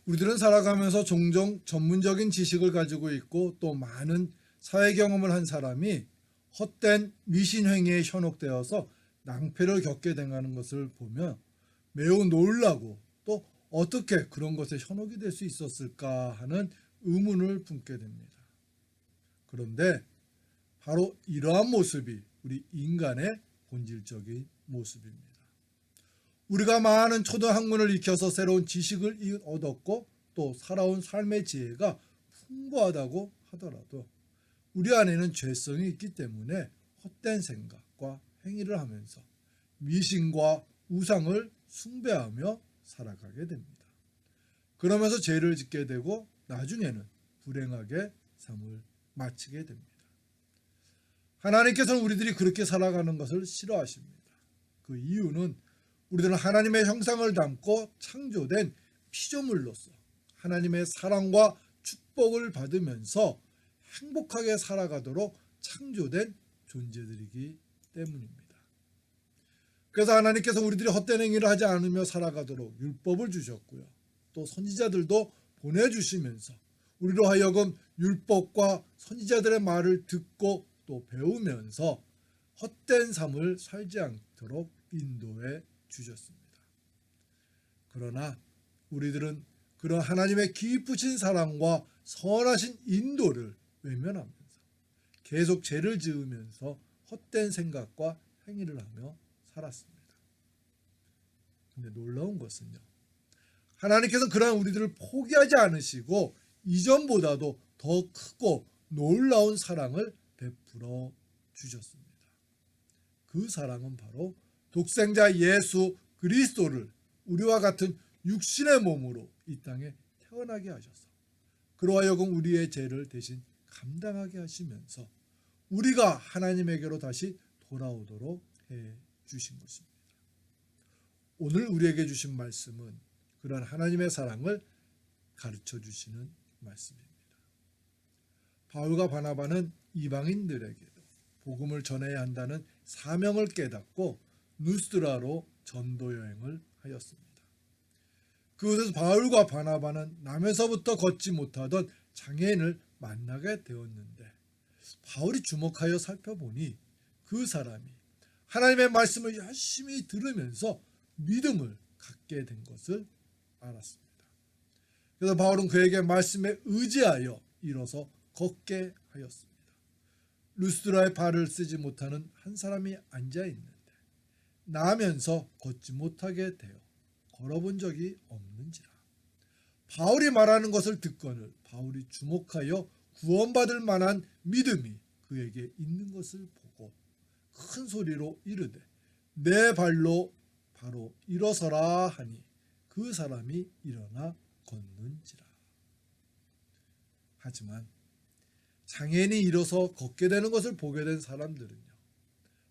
우리들은 살아가면서 종종 전문적인 지식을 가지고 있고 또 많은 사회 경험을 한 사람이 헛된 미신행위에 현혹되어서 낭패를 겪게 되는 것을 보며 매우 놀라고 또 어떻게 그런 것에 현혹이 될 수 있었을까 하는 의문을 품게 됩니다. 그런데 바로 이러한 모습이 우리 인간의 본질적인 모습입니다. 우리가 많은 초등학문을 익혀서 새로운 지식을 얻었고 또 살아온 삶의 지혜가 풍부하다고 하더라도 우리 안에는 죄성이 있기 때문에 헛된 생각과 행위를 하면서 미신과 우상을 숭배하며 살아가게 됩니다. 그러면서 죄를 짓게 되고 나중에는 불행하게 삶을 마치게 됩니다. 하나님께서는 우리들이 그렇게 살아가는 것을 싫어하십니다. 그 이유는 우리들은 하나님의 형상을 담고 창조된 피조물로서 하나님의 사랑과 축복을 받으면서 행복하게 살아가도록 창조된 존재들이기 때문입니다. 그래서 하나님께서 우리들이 헛된 행위를 하지 않으며 살아가도록 율법을 주셨고요. 또 선지자들도 보내주시면서 우리로 하여금 율법과 선지자들의 말을 듣고 또 배우면서 헛된 삶을 살지 않도록 인도해 주셨습니다. 그러나 우리들은 그런 하나님의 깊으신 사랑과 선하신 인도를 외면하면서 계속 죄를 지으면서 헛된 생각과 행위를 하며 살았습니다. 근데 놀라운 것은요, 하나님께서는 그러한 우리들을 포기하지 않으시고 이전보다도 더 크고 놀라운 사랑을 베풀어 주셨습니다. 그 사랑은 바로 독생자 예수 그리스도를 우리와 같은 육신의 몸으로 이 땅에 태어나게 하셔서 그로 하여금 우리의 죄를 대신 감당하게 하시면서 우리가 하나님에게로 다시 돌아오도록 해 주신 것입니다. 오늘 우리에게 주신 말씀은 그런 하나님의 사랑을 가르쳐 주시는 말씀입니다. 바울과 바나바는 이방인들에게도 복음을 전해야 한다는 사명을 깨닫고 누스드라로 전도 여행을 하였습니다. 그곳에서 바울과 바나바는 남에서부터 걷지 못하던 장애인을 만나게 되었는데 바울이 주목하여 살펴보니 그 사람이 하나님의 말씀을 열심히 들으면서 믿음을 갖게 된 것을 알았습니다. 그래서 바울은 그에게 말씀에 의지하여 일어서 걷게 하였습니다. 루스드라의 발을 쓰지 못하는 한 사람이 앉아 있는데 나면서 걷지 못하게 되어 걸어본 적이 없는지라. 바울이 말하는 것을 듣거늘 바울이 주목하여 구원받을 만한 믿음이 그에게 있는 것을 보고 큰 소리로 이르되 내 발로 바로 일어서라 하니 그 사람이 일어나 걷는지라. 하지만 장애인이 일어서 걷게 되는 것을 보게 된 사람들은요,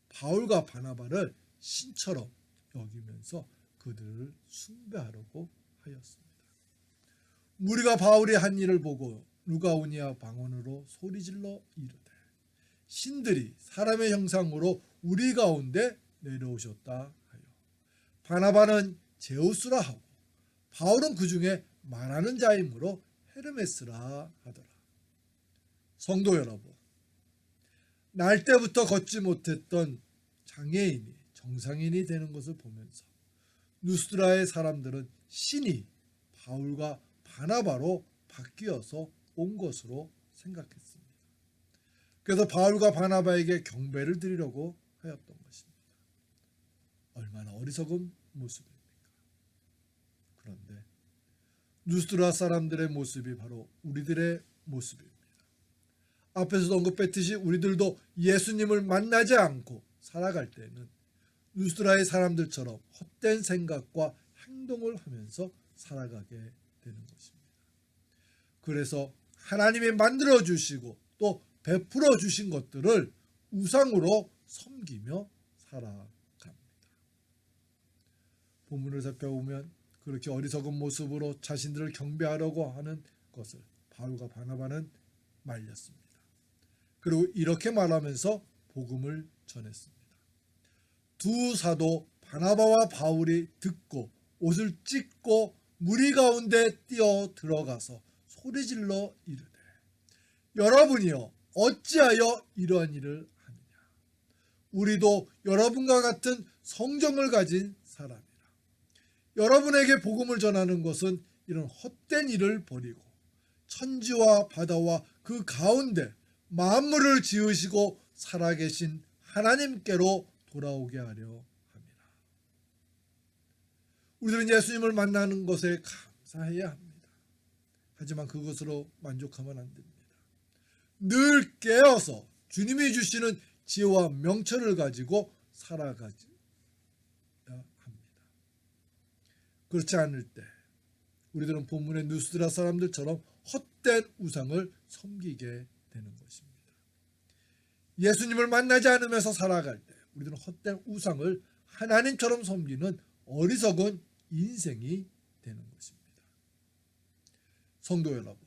바울과 바나바를 신처럼 여기면서 그들을 숭배하려고 하였습니다. 무리가 바울이 한 일을 보고 루가오니아 방언으로 소리질러 이르되 신들이 사람의 형상으로 우리 가운데 내려오셨다 하여 바나바는 제우스라 하고 바울은 그 중에 말하는 자이므로 헤르메스라 하더라. 성도 여러분, 날 때부터 걷지 못했던 장애인이 정상인이 되는 것을 보면서 누스드라의 사람들은 신이 바울과 바나바로 바뀌어서 온 것으로 생각했습니다. 그래서 바울과 바나바에게 경배를 드리려고 하였던 것입니다. 얼마나 어리석은 모습입니까? 그런데 누스드라 사람들의 모습이 바로 우리들의 모습입니다. 앞에서도 언급했듯이 우리들도 예수님을 만나지 않고 살아갈 때는 누스드라의 사람들처럼 헛된 생각과 행동을 하면서 살아가게 되는 것입니다. 그래서 하나님이 만들어 주시고 또 베풀어 주신 것들을 우상으로 섬기며 살아갑니다. 본문을 살펴보면 그렇게 어리석은 모습으로 자신들을 경배하려고 하는 것을 바울과 바나바는 말렸습니다. 그리고 이렇게 말하면서 복음을 전했습니다. 두 사도 바나바와 바울이 듣고 옷을 찢고 무리 가운데 뛰어 들어가서 소리질러 이르되 여러분이여 어찌하여 이러한 일을 하느냐. 우리도 여러분과 같은 성정을 가진 사람이라. 여러분에게 복음을 전하는 것은 이런 헛된 일을 버리고 천지와 바다와 그 가운데 만물을 지으시고 살아계신 하나님께로 돌아오게 하려 함이라. 우리들은 예수님을 만나는 것에 감사해야 합니다. 하지만 그것으로 만족하면 안 됩니다. 늘 깨어서 주님이 주시는 지혜와 명철을 가지고 살아가야 합니다. 그렇지 않을 때 우리들은 본문의 누스드라 사람들처럼 헛된 우상을 섬기게 되는 것입니다. 예수님을 만나지 않으면서 살아갈 때 우리들은 헛된 우상을 하나님처럼 섬기는 어리석은 인생이 되는 것입니다. 성도 여러분,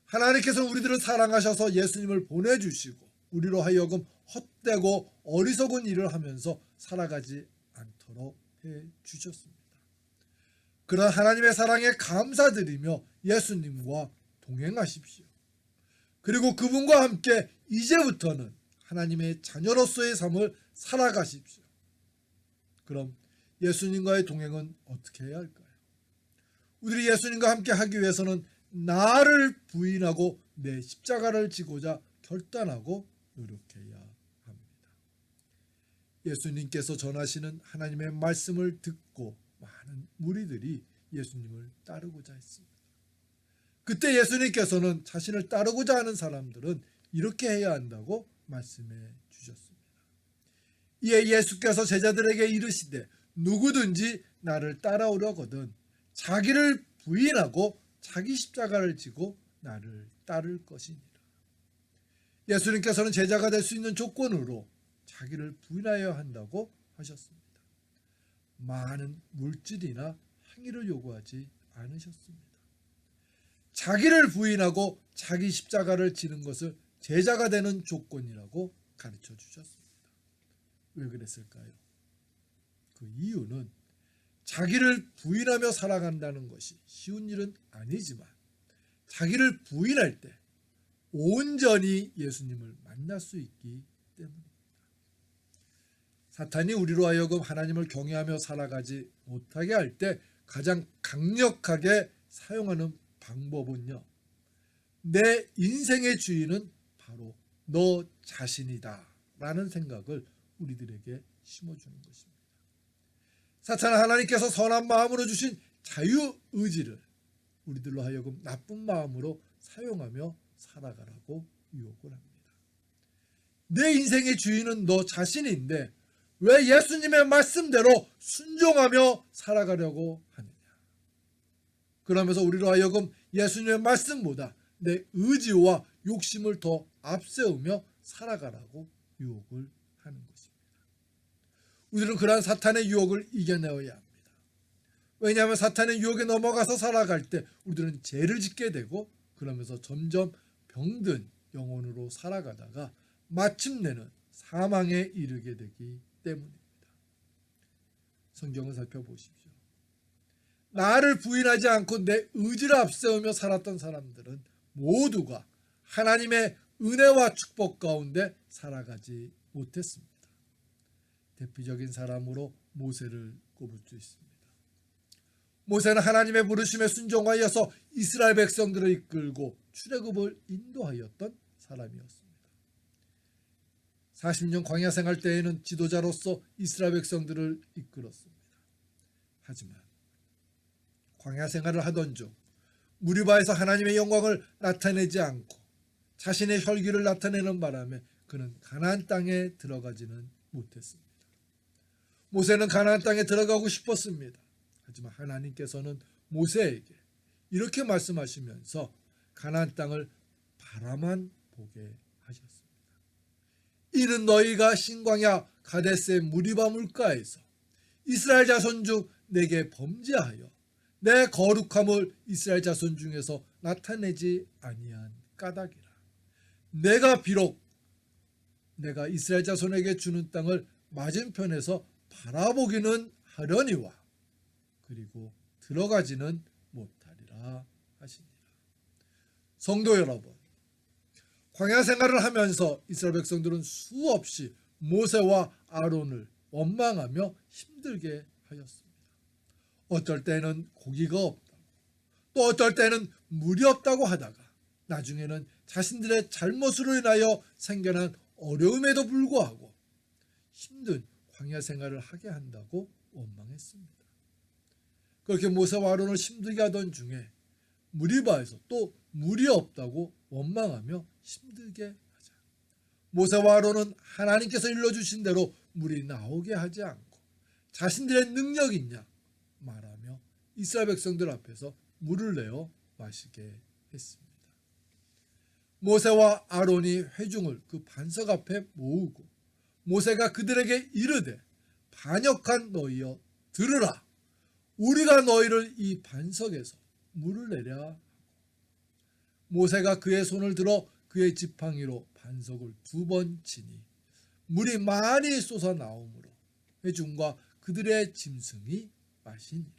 하나님께서는 우리들을 사랑하셔서 예수님을 보내주시고 우리로 하여금 헛되고 어리석은 일을 하면서 살아가지 않도록 해주셨습니다. 그런 하나님의 사랑에 감사드리며 예수님과 동행하십시오. 그리고 그분과 함께 이제부터는 하나님의 자녀로서의 삶을 살아가십시오. 그럼 예수님과의 동행은 어떻게 해야 할까요? 우리들이 예수님과 함께 하기 위해서는 나를 부인하고 내 십자가를 지고자 결단하고 노력해야 합니다. 예수님께서 전하시는 하나님의 말씀을 듣고 많은 무리들이 예수님을 따르고자 했습니다. 그때 예수님께서는 자신을 따르고자 하는 사람들은 이렇게 해야 한다고 말씀해 주셨습니다. 이에 예수께서 제자들에게 이르시되 누구든지 나를 따라오려거든 자기를 부인하고 자기 십자가를 지고 나를 따를 것이니라. 예수님께서는 제자가 될 수 있는 조건으로 자기를 부인하여야 한다고 하셨습니다. 많은 물질이나 행위를 요구하지 않으셨습니다. 자기를 부인하고 자기 십자가를 지는 것을 제자가 되는 조건이라고 가르쳐 주셨습니다. 왜 그랬을까요? 그 이유는 자기를 부인하며 살아간다는 것이 쉬운 일은 아니지만 자기를 부인할 때 온전히 예수님을 만날 수 있기 때문입니다. 사탄이 우리로 하여금 하나님을 경외하며 살아가지 못하게 할 때 가장 강력하게 사용하는 방법은요, 내 인생의 주인은 바로 너 자신이다 라는 생각을 우리들에게 심어주는 것입니다. 사탄은 하나님께서 선한 마음으로 주신 자유의지를 우리들로 하여금 나쁜 마음으로 사용하며 살아가라고 유혹을 합니다. 내 인생의 주인은 너 자신인데 왜 예수님의 말씀대로 순종하며 살아가려고 하느냐. 그러면서 우리로 하여금 예수님의 말씀보다 내 의지와 욕심을 더 앞세우며 살아가라고 유혹을 하는 것입니다. 우리는 그러한 사탄의 유혹을 이겨내어야 합니다. 왜냐하면 사탄의 유혹에 넘어가서 살아갈 때 우리들은 죄를 짓게 되고 그러면서 점점 병든 영혼으로 살아가다가 마침내는 사망에 이르게 되기 때문입니다. 성경을 살펴보십시오. 나를 부인하지 않고 내 의지를 앞세우며 살았던 사람들은 모두가 하나님의 은혜와 축복 가운데 살아가지 못했습니다. 대표적인 사람으로 모세를 꼽을 수 있습니다. 모세는 하나님의 부르심에 순종하여서 이스라엘 백성들을 이끌고 출애굽을 인도하였던 사람이었습니다. 40년 광야 생활 때에는 지도자로서 이스라엘 백성들을 이끌었습니다. 하지만 광야 생활을 하던 중 무리바에서 하나님의 영광을 나타내지 않고 자신의 혈기를 나타내는 바람에 그는 가나안 땅에 들어가지는 못했습니다. 모세는 가나안 땅에 들어가고 싶었습니다. 하지만 하나님께서는 모세에게 이렇게 말씀하시면서 가나안 땅을 바라만 보게 하셨습니다. 이는 너희가 신광야 가데스의 무리바 물가에서 이스라엘 자손 중 내게 범죄하여 내 거룩함을 이스라엘 자손 중에서 나타내지 아니한 까닭이라. 내가 비록 내가 이스라엘 자손에게 주는 땅을 맞은편에서 바라보기는 하려니와 그리고 들어가지는 못하리라 하시니라. 성도 여러분, 광야 생활을 하면서 이스라엘 백성들은 수없이 모세와 아론을 원망하며 힘들게 하였습니다. 어떨 때는 고기가 없다고, 또 어떨 때는 물이 없다고 하다가 나중에는 자신들의 잘못으로 인하여 생겨난 어려움에도 불구하고 힘든 광야 생활을 하게 한다고 원망했습니다. 그렇게 모세와 아론을 힘들게 하던 중에 무리바에서 또 물이 없다고 원망하며 힘들게 하자. 모세와 아론은 하나님께서 일러주신 대로 물이 나오게 하지 않고 자신들의 능력 있냐 말하며 이스라엘 백성들 앞에서 물을 내어 마시게 했습니다. 모세와 아론이 회중을 그 반석 앞에 모으고 모세가 그들에게 이르되 반역한 너희여 들으라. 우리가 너희를 이 반석에서 물을 내랴 하고 모세가 그의 손을 들어 그의 지팡이로 반석을 2번 치니 물이 많이 쏟아 나오므로 회중과 그들의 짐승이 마시니라.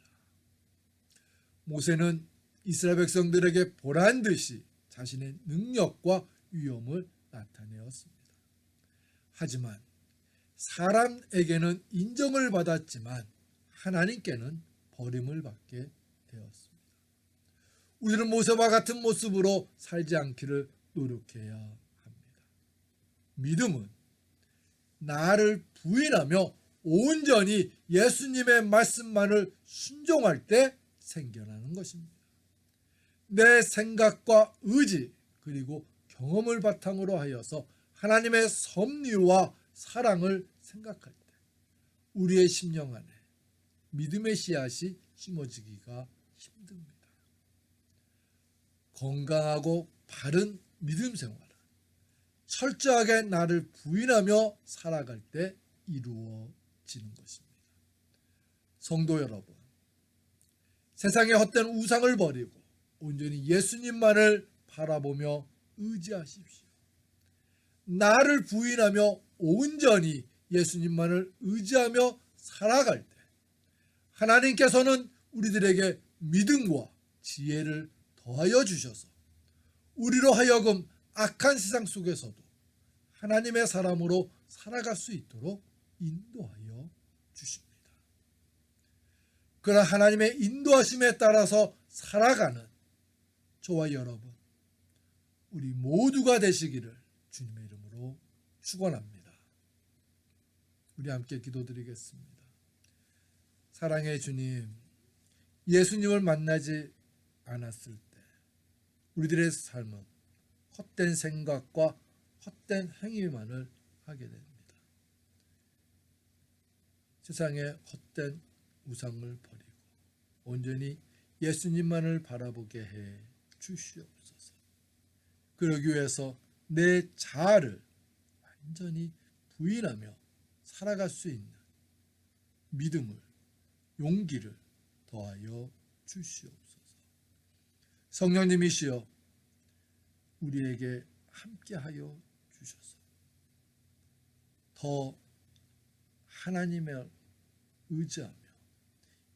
모세는 이스라엘 백성들에게 보란 듯이 자신의 능력과 위엄을 나타내었습니다. 하지만 사람에게는 인정을 받았지만 하나님께는 버림을 받게 되었습니다. 우리는 모세와 같은 모습으로 살지 않기를 노력해야 합니다. 믿음은 나를 부인하며 온전히 예수님의 말씀만을 순종할 때 생겨나는 것입니다. 내 생각과 의지 그리고 경험을 바탕으로 하여서 하나님의 섭리와 사랑을 생각할 때 우리의 심령 안에 믿음의 씨앗이 심어지기가 힘듭니다. 건강하고 바른 믿음 생활은 철저하게 나를 부인하며 살아갈 때 이루어지는 것입니다. 성도 여러분, 세상의 헛된 우상을 버리고 온전히 예수님만을 바라보며 의지하십시오. 나를 부인하며 온전히 예수님만을 의지하며 살아갈 때 하나님께서는 우리들에게 믿음과 지혜를 더하여 주셔서 우리로 하여금 악한 세상 속에서도 하나님의 사람으로 살아갈 수 있도록 인도하여 주십니다. 그러나 하나님의 인도하심에 따라서 살아가는 저와 여러분, 우리 모두가 되시기를 주님의 이름으로 축원합니다. 우리 함께 기도드리겠습니다. 사랑의 주님, 예수님을 만나지 않았을 때 우리들의 삶은 헛된 생각과 헛된 행위만을 하게 됩니다. 세상의 헛된 우상을 버리고 온전히 예수님만을 바라보게 해 주시옵소서. 그러기 위해서 내 자아를 완전히 부인하며 살아갈 수 있는 믿음을, 용기를 더하여 주시옵소서. 성령님이시여 우리에게 함께하여 주셔서 더 하나님을 의지하며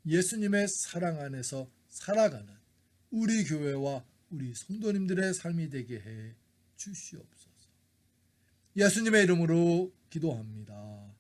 예수님의 사랑 안에서 살아가는 우리 교회와 우리 성도님들의 삶이 되게 해 주시옵소서. 예수님의 이름으로 기도합니다.